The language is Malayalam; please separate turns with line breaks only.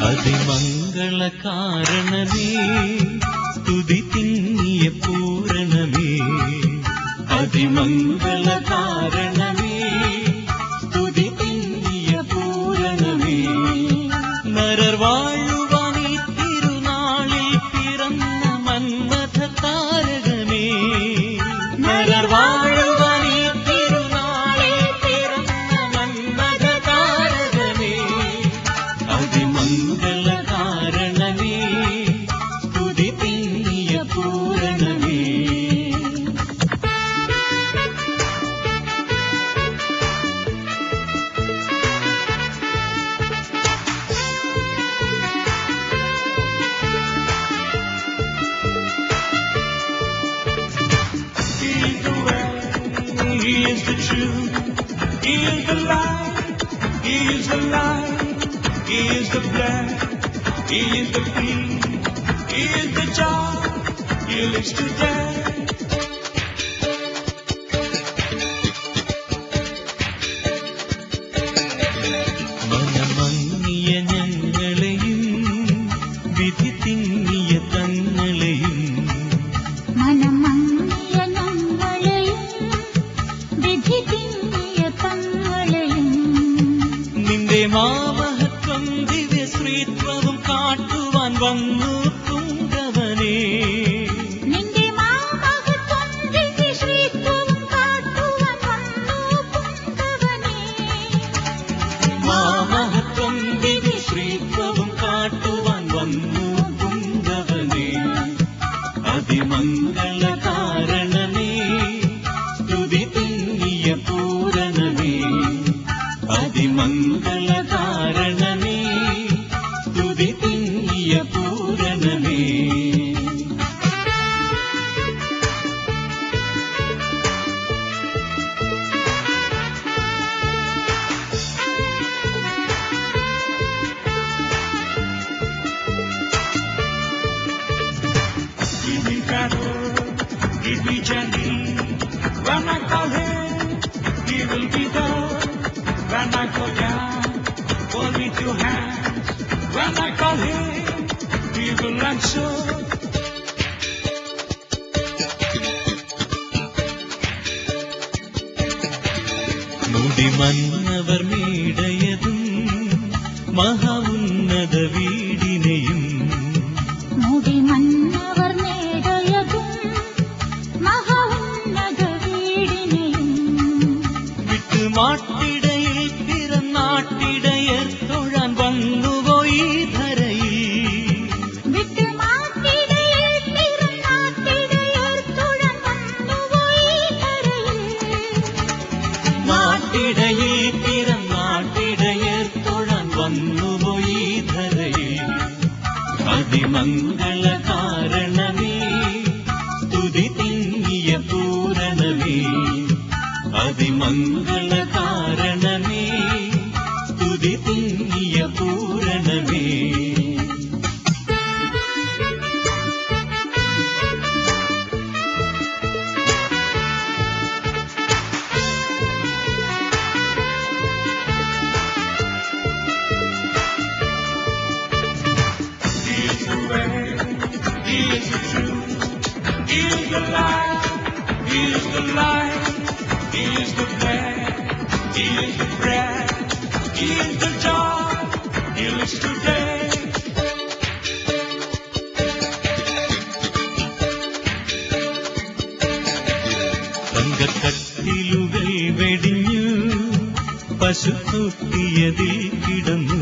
അതിമംഗള കാരണമേ സ്തുതി തിങ്ങിയ പൂരണമേ അതിമംഗള കാരണമേ സ്തുതി തിങ്ങിയ പൂരണമേ നരർ വാഴുവാനീ തിരുനാളിൽ പിറന്ന മന്മഥ താരകമേ നരർ വാഴുവാനീ തിരുനാളിൽ പിറന്ന മന്മഥ താരകമേ അതിമംഗള കാരണമേ സ്തുതി തിങ്ങിയ പൂരണമേ He is the truth, He is the light, He is the light, He is the blood, He is the peace, He is the joy, He lives today. മനമങ്ങിയ ഞങ്ങളെയും വിധി തിങ്ങിയ തങ്ങളെയും നിന്റെ മാമഹത്വം ദിവ്യ ശ്രീത്വവും കാട്ടുവാൻ വന്നു പുങ്കവനേ
നിന്റെ മാമഹത്വം ദിവ്യ ശ്രീത്വവും കാട്ടുവാൻ വന്നു പുങ്കവനേ
മാമഹത്വം ദിവ്യ ശ്രീത്വവും കാട്ടുവാൻ വന്നു പുങ്കവനേ അതിമംഗള കാരണമേ സ്തുതി തിങ്ങിയ പൂരണമേ അതിമംഗള കാരണമേ സ്തുതി തിങ്ങിയ പൂരണമേ Give me battle, give me Jenny. When I call him, he will be there. When I call down, hold me two hands. When I call him, he will answer. മുടി മന്നവർ മേടയതും മഹാ ഉന്നത വീടിനെയും
മുടി മന്നവർ നേടയതും മഹാ ഉന്നത വീടിനെയും
വിട്ടു മാട്ടിടയിൽ പിറന്നാട്ടിടയർ തൊഴാൻ വന്നുപോയി ധരയിൽ
വിട്ട് മാട്ടിടയിൽ പിറന്നാട്ടിടയർ തൊഴാൻ വന്നുപോയി ധരയിൽ
നാട്ടിടയിൽ പിറന്നാട്ടിടയർ തൊഴാൻ വന്നുപോയി ധരയിൽ അതിമംഗള കാരണമേ സ്തുതി തിങ്ങിയ പൂരണമേ അതിമംഗള കാരണമേ സ്തുതി തിങ്ങിയ പൂരണമേ He is the way, He is the truth, He is the light, He is the light, He is the bread, He is the bread, He is the joy, He lives today. തങ്കക്കട്ടിലുകൾ വെടിഞ്ഞു പശു തൂക്കിയതിൽ കിടന്നു